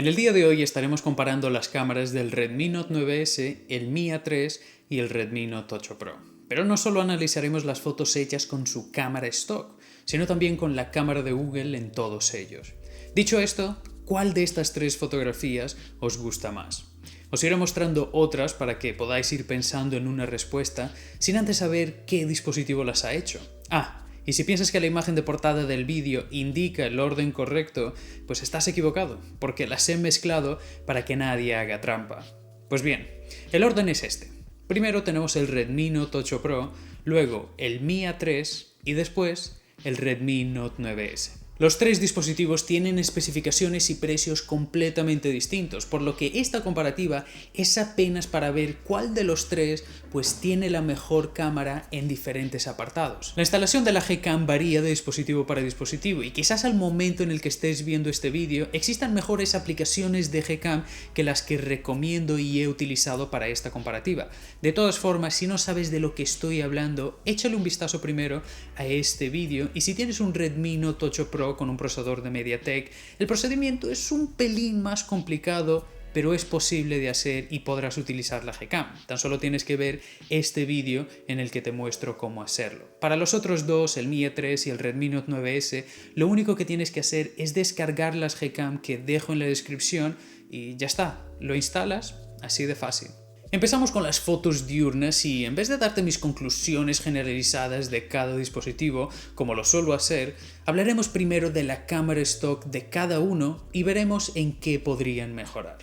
En el día de hoy estaremos comparando las cámaras del Redmi Note 9S, el Mi A3 y el Redmi Note 8 Pro. Pero no solo analizaremos las fotos hechas con su cámara stock, sino también con la cámara de Google en todos ellos. Dicho esto, ¿cuál de estas tres fotografías os gusta más? Os iré mostrando otras para que podáis ir pensando en una respuesta sin antes saber qué dispositivo las ha hecho. Y si piensas que la imagen de portada del vídeo indica el orden correcto, pues estás equivocado, porque las he mezclado para que nadie haga trampa. Pues bien, el orden es este. Primero tenemos el Redmi Note 8 Pro, luego el Mi A3 y después el Redmi Note 9S. Los tres dispositivos tienen especificaciones y precios completamente distintos, por lo que esta comparativa es apenas para ver cuál de los tres pues tiene la mejor cámara en diferentes apartados. La instalación de la Gcam varía de dispositivo para dispositivo y quizás al momento en el que estés viendo este vídeo existan mejores aplicaciones de Gcam que las que recomiendo y he utilizado para esta comparativa. De todas formas, si no sabes de lo que estoy hablando, échale un vistazo primero a este vídeo y si tienes un Redmi Note 8 Pro con un procesador de MediaTek, el procedimiento es un pelín más complicado, pero es posible de hacer y podrás utilizar la Gcam. Tan solo tienes que ver este vídeo en el que te muestro cómo hacerlo. Para los otros dos, el Mi A3 y el Redmi Note 9S, lo único que tienes que hacer es descargar las Gcam que dejo en la descripción y ya está, lo instalas, así de fácil. Empezamos con las fotos diurnas y en vez de darte mis conclusiones generalizadas de cada dispositivo, como lo suelo hacer, hablaremos primero de la cámara stock de cada uno y veremos en qué podrían mejorar.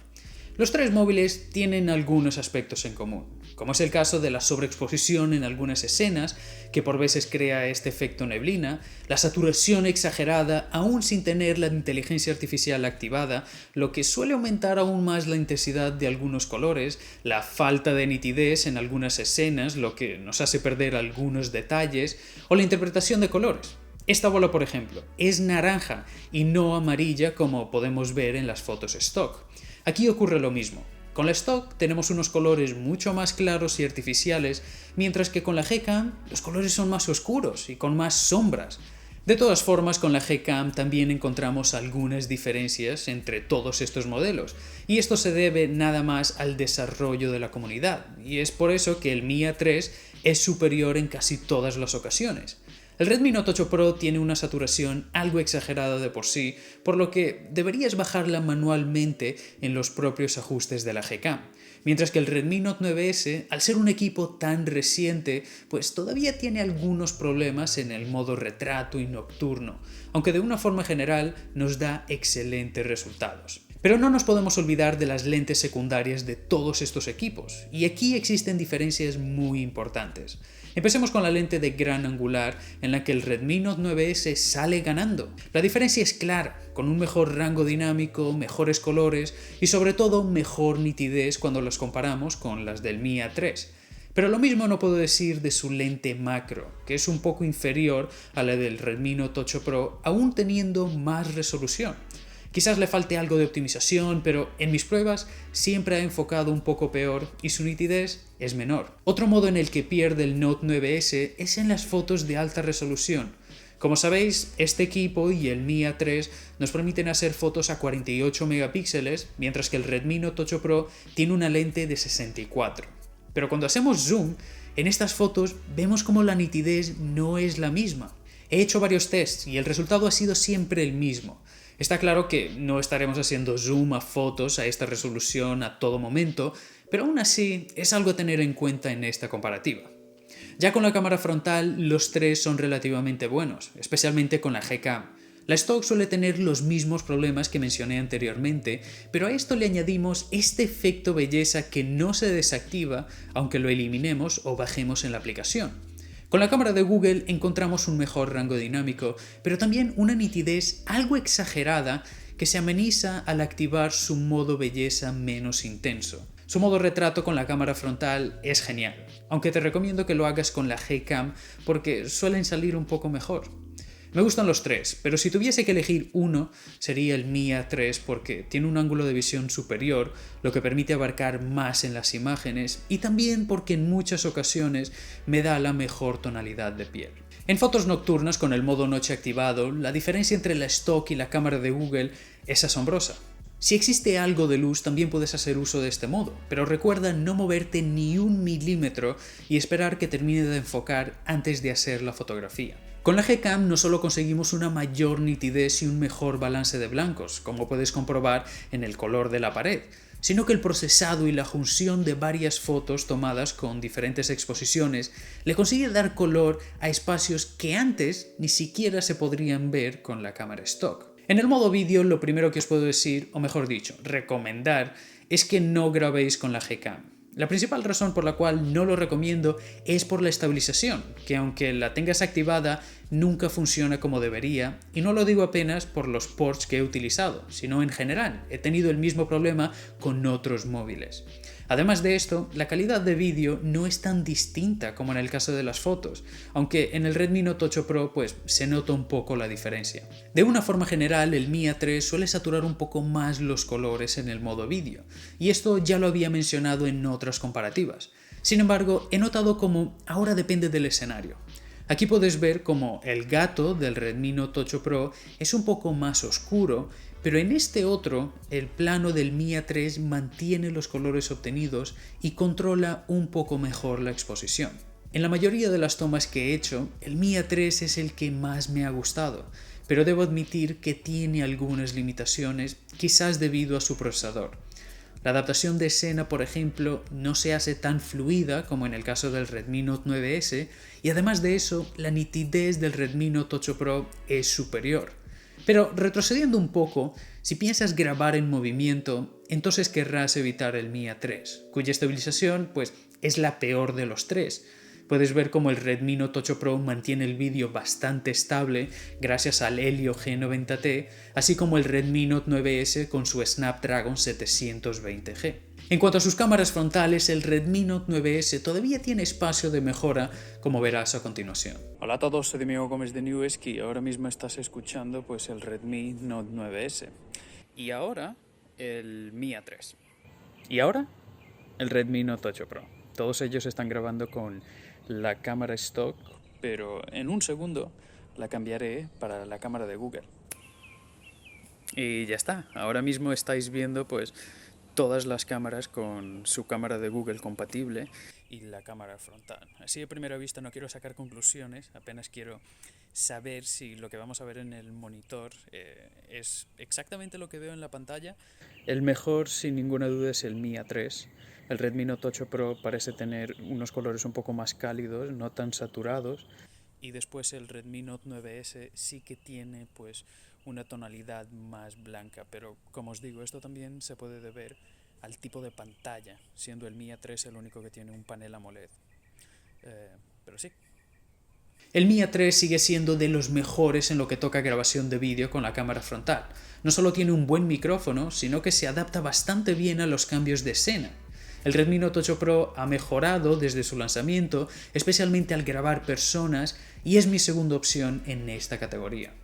Los tres móviles tienen algunos aspectos en común, como es el caso de la sobreexposición en algunas escenas, que por veces crea este efecto neblina, la saturación exagerada aún sin tener la inteligencia artificial activada, lo que suele aumentar aún más la intensidad de algunos colores, la falta de nitidez en algunas escenas, lo que nos hace perder algunos detalles, o la interpretación de colores. Esta bola, por ejemplo, es naranja y no amarilla como podemos ver en las fotos stock. Aquí ocurre lo mismo. Con la stock tenemos unos colores mucho más claros y artificiales, mientras que con la Gcam los colores son más oscuros y con más sombras. De todas formas, con la Gcam también encontramos algunas diferencias entre todos estos modelos, y esto se debe nada más al desarrollo de la comunidad, y es por eso que el Mi A3 es superior en casi todas las ocasiones. El Redmi Note 8 Pro tiene una saturación algo exagerada de por sí, por lo que deberías bajarla manualmente en los propios ajustes de la Gcam. Mientras que el Redmi Note 9S, al ser un equipo tan reciente, pues todavía tiene algunos problemas en el modo retrato y nocturno, aunque de una forma general nos da excelentes resultados. Pero no nos podemos olvidar de las lentes secundarias de todos estos equipos, y aquí existen diferencias muy importantes. Empecemos con la lente de gran angular, en la que el Redmi Note 9S sale ganando. La diferencia es clara, con un mejor rango dinámico, mejores colores y sobre todo mejor nitidez cuando los comparamos con las del Mi A3. Pero lo mismo no puedo decir de su lente macro, que es un poco inferior a la del Redmi Note 8 Pro, aún teniendo más resolución. Quizás le falte algo de optimización, pero en mis pruebas siempre ha enfocado un poco peor y su nitidez es menor. Otro modo en el que pierde el Note 9S es en las fotos de alta resolución. Como sabéis, este equipo y el Mi A3 nos permiten hacer fotos a 48 megapíxeles, mientras que el Redmi Note 8 Pro tiene una lente de 64. Pero cuando hacemos zoom, en estas fotos vemos como la nitidez no es la misma. He hecho varios tests y el resultado ha sido siempre el mismo. Está claro que no estaremos haciendo zoom a fotos a esta resolución a todo momento, pero aún así es algo a tener en cuenta en esta comparativa. Ya con la cámara frontal, los tres son relativamente buenos, especialmente con la Gcam. La stock suele tener los mismos problemas que mencioné anteriormente, pero a esto le añadimos este efecto belleza que no se desactiva aunque lo eliminemos o bajemos en la aplicación. Con la cámara de Google encontramos un mejor rango dinámico, pero también una nitidez algo exagerada que se ameniza al activar su modo belleza menos intenso. Su modo retrato con la cámara frontal es genial, aunque te recomiendo que lo hagas con la Gcam porque suelen salir un poco mejor. Me gustan los tres, pero si tuviese que elegir uno, sería el Mi A3 porque tiene un ángulo de visión superior, lo que permite abarcar más en las imágenes, y también porque en muchas ocasiones me da la mejor tonalidad de piel. En fotos nocturnas con el modo noche activado, la diferencia entre la stock y la cámara de Google es asombrosa. Si existe algo de luz, también puedes hacer uso de este modo, pero recuerda no moverte ni 1 mm y esperar que termine de enfocar antes de hacer la fotografía. Con la Gcam no solo conseguimos una mayor nitidez y un mejor balance de blancos, como puedes comprobar en el color de la pared, sino que el procesado y la junción de varias fotos tomadas con diferentes exposiciones le consigue dar color a espacios que antes ni siquiera se podrían ver con la cámara stock. En el modo vídeo, lo primero que os puedo decir, o mejor dicho, recomendar, es que no grabéis con la Gcam. La principal razón por la cual no lo recomiendo es por la estabilización, que aunque la tengas activada, nunca funciona como debería, y no lo digo apenas por los ports que he utilizado, sino en general, he tenido el mismo problema con otros móviles. Además de esto, la calidad de vídeo no es tan distinta como en el caso de las fotos, aunque en el Redmi Note 8 Pro pues se nota un poco la diferencia. De una forma general, el Mi A3 suele saturar un poco más los colores en el modo vídeo, y esto ya lo había mencionado en otras comparativas. Sin embargo, he notado como ahora depende del escenario. Aquí puedes ver como el gato del Redmi Note 8 Pro es un poco más oscuro, pero en este otro, el plano del Mi A3 mantiene los colores obtenidos y controla un poco mejor la exposición. En la mayoría de las tomas que he hecho, el Mi A3 es el que más me ha gustado, pero debo admitir que tiene algunas limitaciones, quizás debido a su procesador. La adaptación de escena, por ejemplo, no se hace tan fluida como en el caso del Redmi Note 9S, y además de eso, la nitidez del Redmi Note 8 Pro es superior. Pero retrocediendo un poco, si piensas grabar en movimiento, entonces querrás evitar el Mi A3, cuya estabilización pues, es la peor de los tres. Puedes ver cómo el Redmi Note 8 Pro mantiene el vídeo bastante estable gracias al Helio G90T, así como el Redmi Note 9S con su Snapdragon 720G. En cuanto a sus cámaras frontales, el Redmi Note 9S todavía tiene espacio de mejora, como verás a continuación. Hola a todos, soy Diego Gómez de Neweski y ahora mismo estás escuchando pues, el Redmi Note 9S. Y ahora el Mi A3. Y ahora el Redmi Note 8 Pro. Todos ellos están grabando con la cámara stock, pero en un segundo la cambiaré para la cámara de Google. Y ya está, ahora mismo estáis viendo pues todas las cámaras con su cámara de Google compatible y la cámara frontal. Así de primera vista no quiero sacar conclusiones, apenas quiero saber si lo que vamos a ver en el monitor es exactamente lo que veo en la pantalla. El mejor, sin ninguna duda, es el Mi A3. El Redmi Note 8 Pro parece tener unos colores un poco más cálidos, no tan saturados. Y después el Redmi Note 9S sí que tiene pues una tonalidad más blanca, pero como os digo, esto también se puede deber al tipo de pantalla, siendo el Mi A3 el único que tiene un panel AMOLED. Pero sí. El Mi A3 sigue siendo de los mejores en lo que toca grabación de vídeo con la cámara frontal. No solo tiene un buen micrófono, sino que se adapta bastante bien a los cambios de escena. El Redmi Note 8 Pro ha mejorado desde su lanzamiento, especialmente al grabar personas, y es mi segunda opción en esta categoría.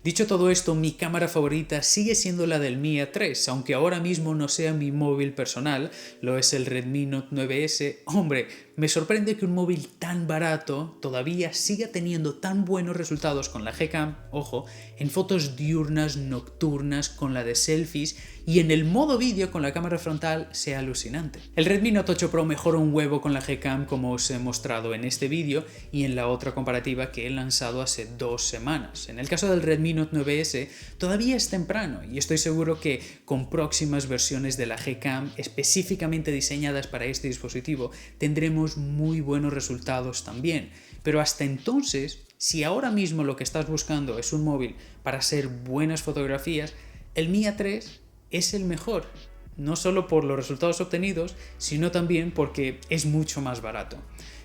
Dicho todo esto, mi cámara favorita sigue siendo la del Mi A3, aunque ahora mismo no sea mi móvil personal, lo es el Redmi Note 9S. Hombre, me sorprende que un móvil tan barato todavía siga teniendo tan buenos resultados con la Gcam, ojo, en fotos diurnas, nocturnas, con la de selfies y en el modo vídeo con la cámara frontal sea alucinante. El Redmi Note 8 Pro mejora un huevo con la Gcam como os he mostrado en este vídeo y en la otra comparativa que he lanzado hace 2 semanas. En el caso del Redmi Note 9S todavía es temprano y estoy seguro que con próximas versiones de la Gcam específicamente diseñadas para este dispositivo tendremos muy buenos resultados también. Pero hasta entonces, si ahora mismo lo que estás buscando es un móvil para hacer buenas fotografías, el Mi A3 es el mejor, no solo por los resultados obtenidos, sino también porque es mucho más barato.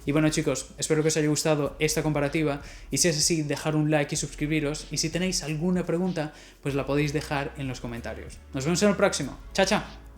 Y bueno chicos, espero que os haya gustado esta comparativa y si es así, dejar un like y suscribiros, y si tenéis alguna pregunta, pues la podéis dejar en los comentarios. Nos vemos en el próximo. ¡Chao, chao!